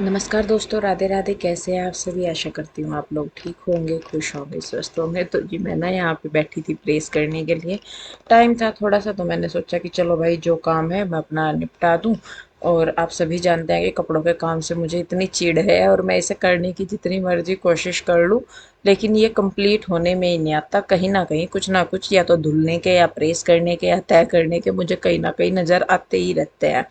नमस्कार दोस्तों, राधे राधे। कैसे हैं आप सभी? आशा करती हूँ आप लोग ठीक होंगे, खुश होंगे, स्वस्थ होंगे। तो जी मैं ना यहाँ पे बैठी थी प्रेस करने के लिए। टाइम था थोड़ा सा, तो मैंने सोचा कि चलो भाई जो काम है मैं अपना निपटा दूँ। और आप सभी जानते हैं कि कपड़ों के काम से मुझे इतनी चिढ़ है, और मैं इसे करने की जितनी मर्जी कोशिश कर लूँ लेकिन ये कंप्लीट होने में ही नहीं आता। कहीं ना कुछ या तो धुलने के या प्रेस करने के या तय करने के मुझे कहीं ना कहीं नज़र आते ही रहते हैं।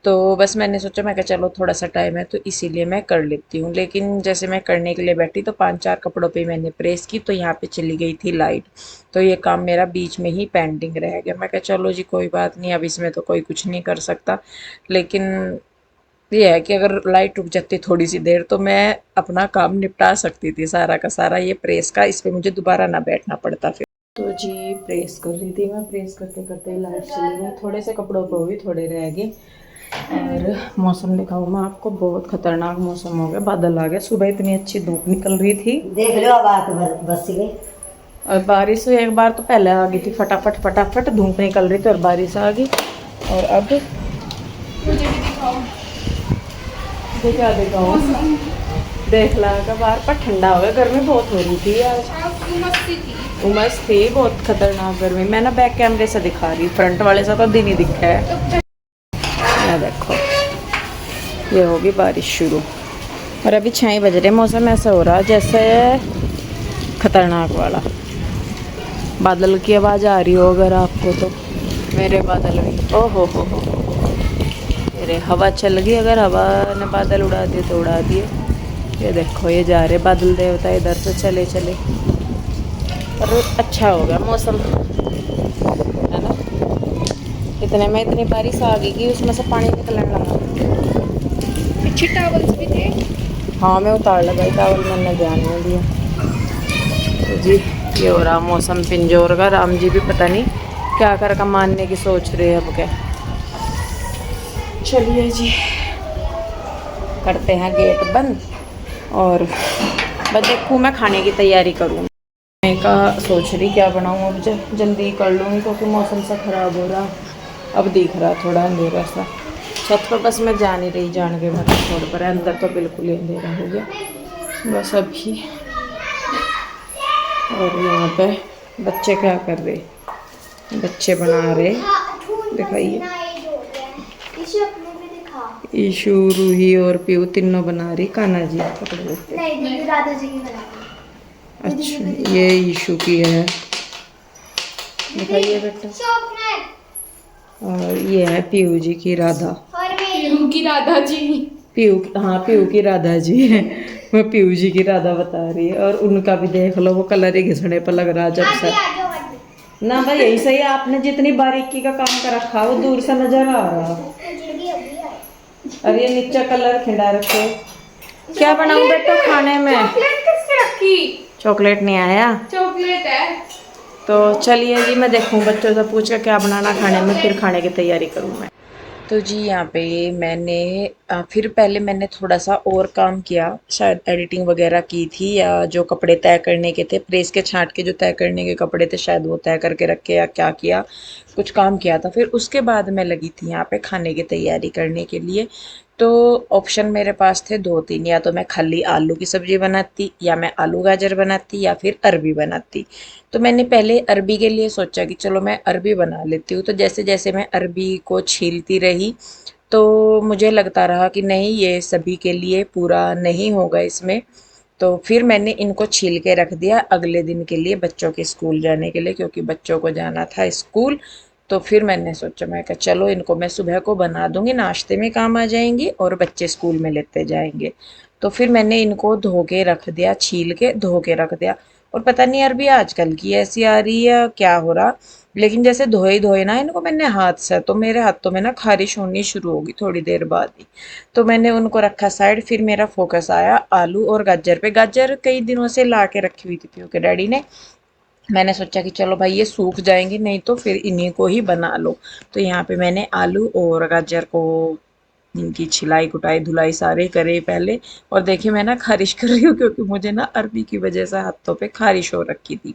तो बस मैंने सोचा, मैं कहा चलो थोड़ा सा टाइम है तो इसीलिए मैं कर लेती हूँ। लेकिन जैसे मैं करने के लिए बैठी तो 5-4 कपड़ों पे मैंने प्रेस की, तो यहाँ पे चली गई थी लाइट। तो ये काम मेरा बीच में ही पेंडिंग रह गया। मैं कहा चलो जी कोई बात नहीं, अब इसमें तो कोई कुछ नहीं कर सकता। लेकिन ये है कि अगर लाइट रुक जाती थोड़ी सी देर तो मैं अपना काम निपटा सकती थी सारा का सारा, ये प्रेस का। इस पे मुझे दोबारा ना बैठना पड़ता फिर। तो जी प्रेस कर रही थी मैं, प्रेस करते करते लाइट चली गई। थोड़े से कपड़ों को भी थोड़े रह गए। और मौसम दिखाऊँ मैं आपको, बहुत खतरनाक मौसम हो गया। बादल आ गया, सुबह इतनी अच्छी धूप निकल रही थी। देख लो अब आके बस गई। और बारिश हुई एक बार तो पहले आ गई थी, फटाफट फटाफट धूप निकल रही थी और बारिश आ गई। और अब मुझे भी दिखाओ। क्या दिखाऊँ? देख लगा बाहर पर ठंडा हो गया, गर्मी बहुत हो रही थी आज। मस्ती थी। उमस थी, बहुत खतरनाक गर्मी। मैं ना बैक कैमरे से दिखा रही, फ्रंट वाले से तो दिन ही दिखा है। ये देखो, ये होगी बारिश शुरू। और अभी 6 बज रहे, मौसम ऐसा हो रहा जैसे खतरनाक वाला। बादल की आवाज़ आ रही हो अगर आपको तो। मेरे बादल भी, हो मेरे हवा चल गई। अगर हवा ने बादल उड़ा दिए तो उड़ा दिए। ये देखो, ये जा रहे बादल देवता इधर से, चले चले। पर अच्छा हो गया मौसम, है ना। इतने में इतनी बारिश आ गई कि उसमें से पानी निकलने लगा। पीछे टॉवल्स भी थे। हाँ मैं उतार लगाई टावल, मैंने ध्यान नहीं दिया। तो जी ये हो रहा मौसम पिंजौर का। राम जी भी पता नहीं क्या कर का मानने की सोच रहे हैं अब क्या। चलिए जी करते हैं गेट बंद। और बस देखूँ मैं खाने की तैयारी करूँ। मैं का सोच रही क्या बनाऊँ अब, जल्दी कर लूँगी क्योंकि मौसम सा ख़राब हो रहा। अब दिख रहा थोड़ा अंधेरा सा। छत पर बस मैं जा नहीं रही, जान के मतलब छोड़ पर, अंदर तो बिल्कुल ही अंधेरा हो गया बस अभी। और यहाँ पे बच्चे क्या कर रहे? बच्चे बना रहे, दिखाइए। ईशु, रूही और पीयू तीनों बना रही कान्हा जी पकड़ो। नहीं दीदी, राधा जी की बना रही है। अच्छा ये ईशु की है, दिखाइए बेटा। चॉकलेट। और ये है पीयू जी की राधा। और मेरी पीहू की राधा जी। पीयू, हाँ पीयू की राधा जी है। मैं पीयू जी की राधा बता रही है। और उनका भी देख लो, वो कलर ही घिसने पर लग रहा जब से। आगे आ जाओ आगे। ना भाई यही सही है, आपने जितनी बारीकी का काम कर रखा वो दूर से नजर आ रहा। मुझे भी अभी आई। और ये नीचे कलर खिला रखे। क्या बनाऊं बेटा खाने में? चॉकलेट किसने रखी? चॉकलेट नहीं आया चॉकलेट है। तो चलिए जी मैं देखूं बच्चों से पूछ कर क्या बनाना खाने में, फिर खाने की तैयारी करूं मैं। तो जी यहाँ पे मैंने फिर पहले मैंने थोड़ा सा और काम किया, शायद एडिटिंग वगैरह की थी, या जो कपड़े तय करने के थे प्रेस के छांट के जो तय करने के कपड़े थे शायद वो तय करके रखे, या क्या किया, कुछ काम किया था। फिर उसके बाद मैं लगी थी यहाँ पे खाने की तैयारी करने के लिए। तो ऑप्शन मेरे पास थे 2-3, या तो मैं खाली आलू की सब्ज़ी बनाती, या मैं आलू गाजर बनाती, या फिर अरबी बनाती। तो मैंने पहले अरबी के लिए सोचा कि चलो मैं अरबी बना लेती हूँ। तो जैसे जैसे मैं अरबी को छीलती रही तो मुझे लगता रहा कि नहीं ये सभी के लिए पूरा नहीं होगा इसमें। तो फिर मैंने इनको छील के रख दिया अगले दिन के लिए, बच्चों के स्कूल जाने के लिए, क्योंकि बच्चों को जाना था स्कूल। तो फिर मैंने सोचा, मैं कहा चलो इनको मैं सुबह को बना दूंगी, नाश्ते में काम आ जाएंगी और बच्चे स्कूल में लेते जाएंगे। तो फिर मैंने इनको धो के रख दिया, छील के धो के रख दिया। और पता नहीं अरबी आजकल की ऐसी आ रही है क्या हो रहा, लेकिन जैसे धोए धोए ना इनको मैंने हाथ से, तो मेरे हाथों में ना खारिश होनी शुरू होगी थोड़ी देर बाद ही। तो मैंने उनको रखा साइड। फिर मेरा फोकस आया आलू और गाजर पे। गाजर कई दिनों से ला के रखी हुई थी पीयू के डैडी ने। मैंने सोचा कि चलो भाई ये सूख जाएंगी, नहीं तो फिर इन्हीं को ही बना लो। तो यहाँ पे मैंने आलू और गाजर को इनकी छिलाई कुटाई धुलाई सारे करे पहले। और देखिए मैं ना खारिश कर रही हूँ क्योंकि मुझे ना अरबी की वजह से हाथों पे खारिश हो रखी थी।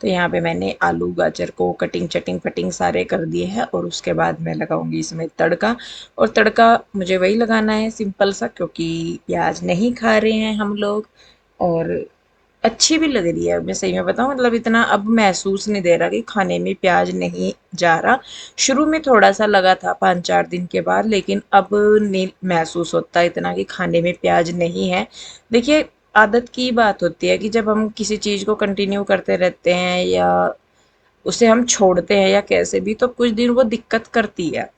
तो यहाँ पे मैंने आलू गाजर को कटिंग चटिंग फटिंग सारे कर दिए हैं और उसके बाद मैं लगाऊंगी इसमें तड़का। और तड़का मुझे वही लगाना है सिंपल सा, क्योंकि प्याज नहीं खा रहे हैं हम लोग। और अच्छी भी लग रही है, मैं सही में बताऊँ, मतलब इतना अब महसूस नहीं दे रहा कि खाने में प्याज नहीं जा रहा। शुरू में थोड़ा सा लगा था 5-4 दिन के बाद, लेकिन अब नहीं महसूस होता इतना कि खाने में प्याज नहीं है। देखिए आदत की बात होती है कि जब हम किसी चीज़ को कंटिन्यू करते रहते हैं या उसे हम छोड़ते हैं या कैसे भी, तो कुछ दिन वो दिक्कत करती है।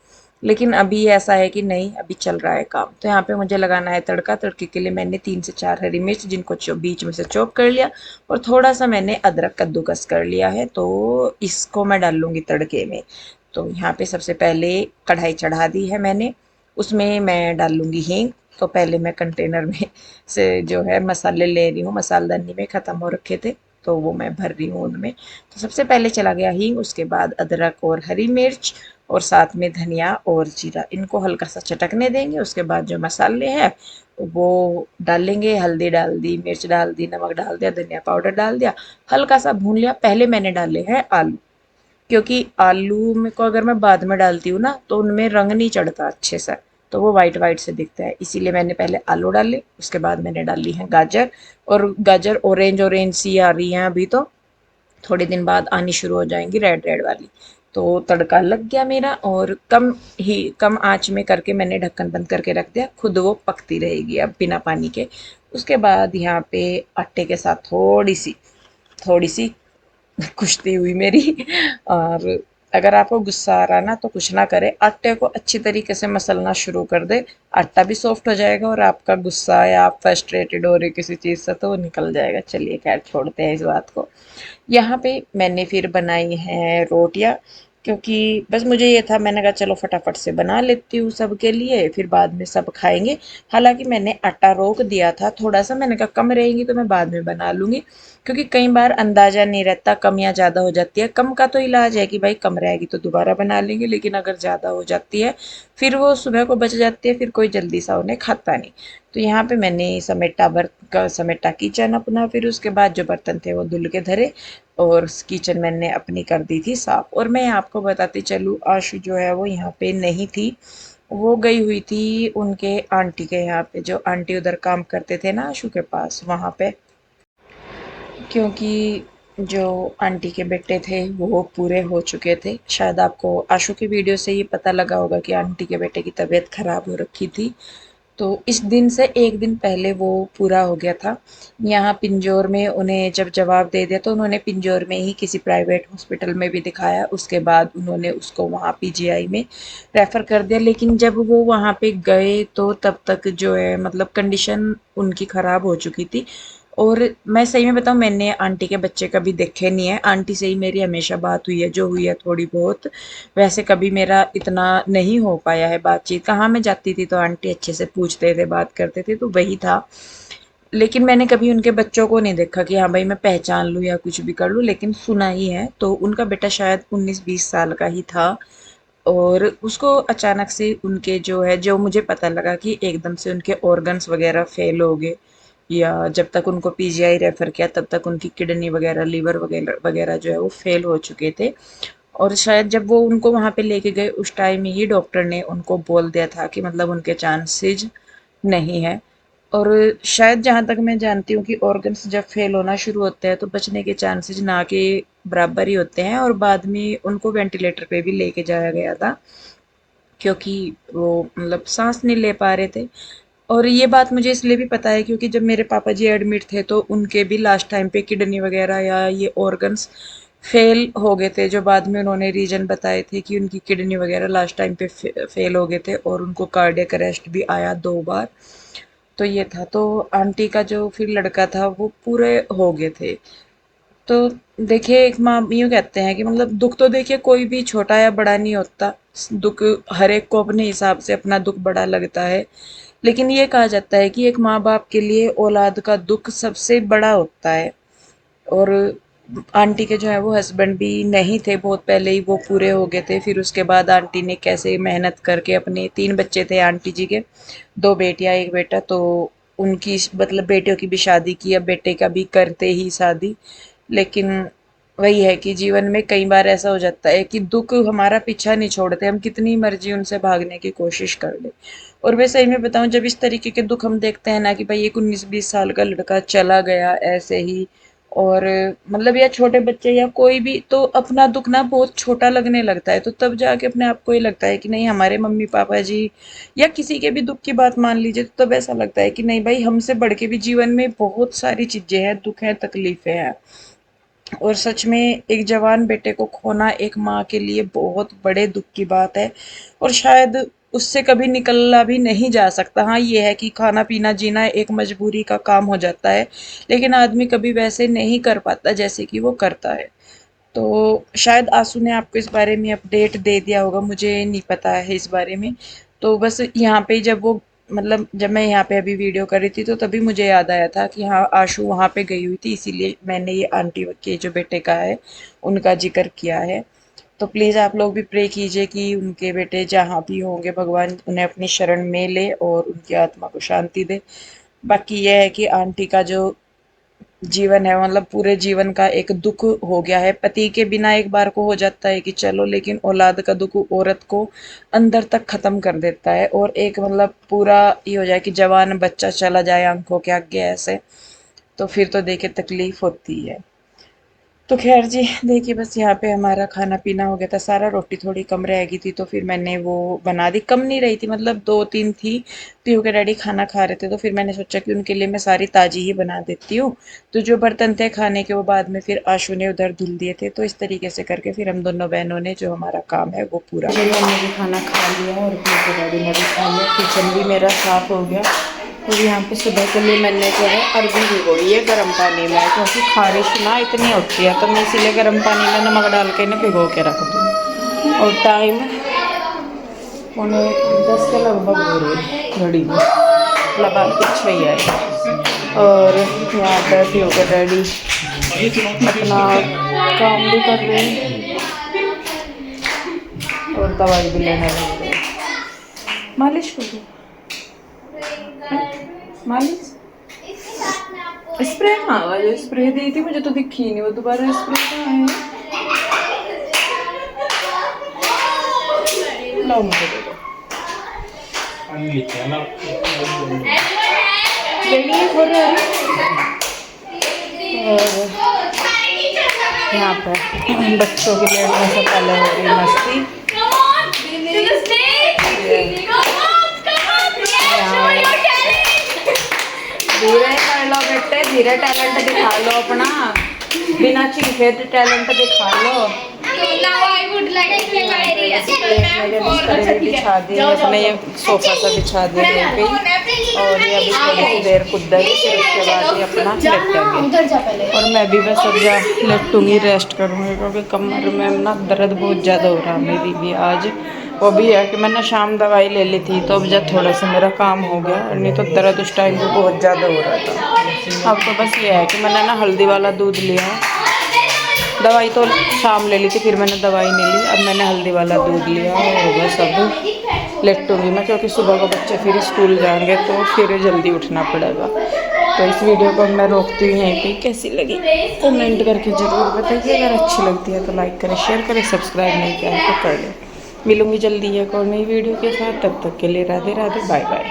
लेकिन अभी ऐसा है कि नहीं, अभी चल रहा है काम। तो यहाँ पे मुझे लगाना है तड़का। तड़के के लिए मैंने 3 से 4 हरी मिर्च जिनको बीच में से चॉप कर लिया और थोड़ा सा मैंने अदरक कद्दूकस कर लिया है, तो इसको मैं डाल लूँगी तड़के में। तो यहाँ पे सबसे पहले कढ़ाई चढ़ा दी है मैंने, उसमें मैं डाल लूँगी हींग। तो पहले मैं कंटेनर में से जो है मसाले ले रही हूँ, मसालदानी में ख़त्म हो रखे थे तो वो मैं भर रही हूँ उनमें। तो सबसे पहले चला गया हींग, उसके बाद अदरक और हरी मिर्च और साथ में धनिया और जीरा, इनको हल्का सा चटकने देंगे। उसके बाद जो मसाले हैं वो डालेंगे, हल्दी डाल दी, मिर्च डाल दी, नमक डाल दिया, धनिया पाउडर डाल दिया, हल्का सा भून लिया। पहले मैंने डाले हैं आलू, क्योंकि आलू में को अगर मैं बाद में डालती हूँ ना तो उनमें रंग नहीं चढ़ता अच्छे से, तो वो वाइट वाइट से दिखता है, इसीलिए मैंने पहले आलू डाले। उसके बाद मैंने डाली है गाजर, और गाजर ऑरेंज ऑरेंज सी आ रही हैं अभी, तो थोड़े दिन बाद आनी शुरू हो जाएंगी रेड रेड वाली। तो तड़का लग गया मेरा, और कम आंच में करके मैंने ढक्कन बंद करके रख दिया, खुद वो पकती रहेगी अब बिना पानी के। उसके बाद यहाँ पे आटे के साथ थोड़ी सी कुश्ती हुई मेरी। और अगर आपको गुस्सा आ रहा ना तो कुछ ना करे, आटे को अच्छी तरीके से मसलना शुरू कर दे, आटा भी सॉफ्ट हो जाएगा और आपका गुस्सा या आप फ्रस्ट्रेटेड हो रहे किसी चीज़ से तो वो निकल जाएगा। चलिए खैर छोड़ते हैं इस बात को। यहाँ पे मैंने फिर बनाई हैं रोटियाँ, क्योंकि बस मुझे ये था, मैंने कहा चलो फटाफट से बना लेती हूँ सबके लिए, फिर बाद में सब खाएंगे। हालांकि मैंने आटा रोक दिया था थोड़ा सा, मैंने कहा कम रहेंगी तो मैं बाद में बना लूँगी, क्योंकि कई बार अंदाज़ा नहीं रहता, कम या ज़्यादा हो जाती है। कम का तो इलाज है कि भाई कम रहेगी तो दोबारा बना लेंगे, लेकिन अगर ज़्यादा हो जाती है फिर वो सुबह को बच जाती है, फिर कोई जल्दी सा उन्हें खाता नहीं। तो यहाँ पे मैंने समेटा किचन अपना, फिर उसके बाद जो बर्तन थे वो धुल के धरे और किचन मैंने अपनी कर दी थी साफ। और मैं आपको बताती चलूँ, आशु जो है वो यहाँ पे नहीं थी, वो गई हुई थी उनके आंटी के यहाँ पे, जो आंटी उधर काम करते थे ना आशु के पास, वहाँ पे। क्योंकि जो आंटी के बेटे थे वो पूरे हो चुके थे। शायद आपको आशु की वीडियो से ये पता लगा होगा कि आंटी के बेटे की तबीयत खराब हो रखी थी, तो इस दिन से एक दिन पहले वो पूरा हो गया था। यहाँ पिंजौर में उन्हें जब जवाब दे दिया तो उन्होंने पिंजौर में ही किसी प्राइवेट हॉस्पिटल में भी दिखाया, उसके बाद उन्होंने उसको वहाँ पीजीआई में रेफ़र कर दिया। लेकिन जब वो वहाँ पे गए तो तब तक जो है मतलब कंडीशन उनकी ख़राब हो चुकी थी। और मैं सही में बताऊँ, मैंने आंटी के बच्चे कभी देखे नहीं है, आंटी से ही मेरी हमेशा बात हुई है, जो हुई है थोड़ी बहुत। वैसे कभी मेरा इतना नहीं हो पाया है बातचीत, कहाँ मैं जाती थी तो आंटी अच्छे से पूछते थे, बात करते थे, तो वही था। लेकिन मैंने कभी उनके बच्चों को नहीं देखा कि हाँ भाई मैं पहचान लूँ या कुछ भी कर लूँ, लेकिन सुना ही है। तो उनका बेटा शायद 19-20 साल का ही था, और उसको अचानक से उनके जो है, जो मुझे पता लगा कि एकदम से उनके ऑर्गन्स वगैरह फेल हो गए, या जब तक उनको पीजीआई रेफ़र किया तब तक उनकी किडनी वगैरह लीवर वगैरह वगैरह जो है वो फेल हो चुके थे। और शायद जब वो उनको वहाँ पे लेके गए उस टाइम ही डॉक्टर ने उनको बोल दिया था कि मतलब उनके चांसेज नहीं है। और शायद जहाँ तक मैं जानती हूँ कि ऑर्गन्स जब फेल होना शुरू होते हैं तो बचने के चांसेज ना के बराबर ही होते हैं, और बाद में उनको वेंटिलेटर पे भी लेके जाया गया था, क्योंकि वो मतलब सांस नहीं ले पा रहे थे। और ये बात मुझे इसलिए भी पता है क्योंकि जब मेरे पापा जी एडमिट थे तो उनके भी लास्ट टाइम पे किडनी वगैरह या ये ऑर्गन्स फेल हो गए थे, जो बाद में उन्होंने रीजन बताए थे कि उनकी किडनी वगैरह लास्ट टाइम पे फेल हो गए थे, और उनको कार्डियक अरेस्ट भी आया 2 बार। तो ये था, तो आंटी का जो फिर लड़का था वो पूरे हो गए थे। तो देखिए, एक माँ यूँ कहते हैं कि मतलब दुख तो देखिए कोई भी छोटा या बड़ा नहीं होता, दुख हर एक को अपने हिसाब से अपना दुख बड़ा लगता है। लेकिन ये कहा जाता है कि एक माँ बाप के लिए औलाद का दुख सबसे बड़ा होता है। और आंटी के जो है वो हस्बैंड भी नहीं थे, बहुत पहले ही वो पूरे हो गए थे। फिर उसके बाद आंटी ने कैसे मेहनत करके, अपने 3 बच्चे थे आंटी जी के, 2 बेटियां 1 बेटा, तो उनकी मतलब बेटियों की भी शादी की, अब बेटे का भी करते ही शादी। लेकिन वही है कि जीवन में कई बार ऐसा हो जाता है कि दुख हमारा पीछा नहीं छोड़ते, हम कितनी मर्जी उनसे भागने की कोशिश कर ले। और मैं सही में बताऊं, जब इस तरीके के दुख हम देखते हैं ना कि भाई एक 19-20 साल का लड़का चला गया ऐसे ही, और मतलब या छोटे बच्चे या कोई भी, तो अपना दुख ना बहुत छोटा लगने लगता है। तो तब जाके अपने आप को ये लगता है कि नहीं, हमारे मम्मी पापा जी या किसी के भी दुख की बात मान लीजिए, तो तब ऐसा लगता है कि नहीं भाई, हमसे बढ़ के भी जीवन में बहुत सारी चीजें हैं, दुख हैं, तकलीफें हैं। और सच में एक जवान बेटे को खोना एक माँ के लिए बहुत बड़े दुख की बात है, और शायद उससे कभी निकलना भी नहीं जा सकता। हाँ, ये है कि खाना पीना जीना एक मजबूरी का काम हो जाता है, लेकिन आदमी कभी वैसे नहीं कर पाता जैसे कि वो करता है। तो शायद आंसू ने आपको इस बारे में अपडेट दे दिया होगा, मुझे नहीं पता है इस बारे में। तो बस यहाँ पे जब वो, मतलब जब मैं यहाँ पे अभी वीडियो कर रही थी, तो तभी मुझे याद आया था कि हाँ, आशु वहाँ पे गई हुई थी, इसीलिए मैंने ये आंटी के जो बेटे का है उनका जिक्र किया है। तो प्लीज़ आप लोग भी प्रे कीजिए कि उनके बेटे जहाँ भी होंगे, भगवान उन्हें अपनी शरण में ले और उनकी आत्मा को शांति दे। बाकी यह है कि आंटी का जो जीवन है, मतलब पूरे जीवन का एक दुख हो गया है। पति के बिना एक बार को हो जाता है कि चलो, लेकिन औलाद का दुख औरत को अंदर तक खत्म कर देता है। और एक मतलब पूरा ये हो जाए कि जवान बच्चा चला जाए आंखों के आगे ऐसे, तो फिर तो देखिए तकलीफ होती है। तो खैर जी, देखिए बस यहाँ पे हमारा खाना पीना हो गया था सारा, रोटी थोड़ी कम रह गई थी तो फिर मैंने वो बना दी। कम नहीं रही थी, मतलब 2-3 थी। पीहू के डैडी खाना खा रहे थे, तो फिर मैंने सोचा कि उनके लिए मैं सारी ताजी ही बना देती हूँ। तो जो बर्तन थे खाने के, वो बाद में फिर आशु ने उधर धुल दिए थे। तो इस तरीके से करके फिर हम दोनों बहनों ने जो हमारा काम है वो पूरा। मैंने भी खाना खा लिया और पीहू के डैडी ने भी खा लिया। किचन भी मेरा साफ हो गया। और यहाँ पे सुबह के लिए मैंने जो है अरबी भिगोई है गर्म पानी में, क्योंकि खारिश ना इतनी होती है, तो मैं इसीलिए गर्म पानी में नमक डाल के इन्हें भिगो के रख दूँ। और टाइम 9:10 के लगभग हो रही घड़ी में, मतलब आप कुछ ही है। और यहाँ पर भी होगा डैडी अपना काम भी कर रहे हैं और दवाई भी लेने लग गए। मालिश कर दो, मालिश स्प्रे। हाँ, जो स्प्रे दी थी मुझे तो दिखी नहीं, वो दोबारा स्प्रे कहाँ है? लाओ मुझे दे दो। और यहाँ पर बच्चों के लेटने से पहले हो रही मस्ती। धीरे कर लो बेटे, धीरे टैलेंट दिखा लो अपना, बिना चीखे टैलेंट दिखा लो। बिछा दिए अपने, ये सोफा सा बिछा दिया यहीं पे, और ये अभी थोड़ी सी देर कुद्दा है, फिर उसके बाद ही अपना लेटेंगे। और मैं भी बस अब जा लेटूंगी, रेस्ट करूँगी, क्योंकि कमर में ना दर्द बहुत ज़्यादा हो रहा मेरी भी आज। वो भी है कि मैंने शाम दवाई ले ली थी, तो अब जब थोड़ा सा मेरा काम हो गया, नहीं तो दर्द उस टाइम पे बहुत ज़्यादा हो रहा था। अब तो बस ये है कि मैंने ना हल्दी वाला दूध लिया, दवाई तो शाम ले ली थी, फिर मैंने दवाई नहीं ली, अब मैंने हल्दी वाला दूध लिया और बस अब लेटूंगी मैं, क्योंकि सुबह को बच्चे फिर स्कूल जाएंगे तो फिर जल्दी उठना पड़ेगा। तो इस वीडियो को मैं रोकती हूँ यहीं पे। कैसी लगी कमेंट करके ज़रूर बताइए, अगर अच्छी लगती है तो लाइक करें, शेयर करें, सब्सक्राइब नहीं किया है तो कर लें। मिलूंगी जल्दी एक और नई वीडियो के साथ, तब तक के लिए राधे राधे, बाय बाय।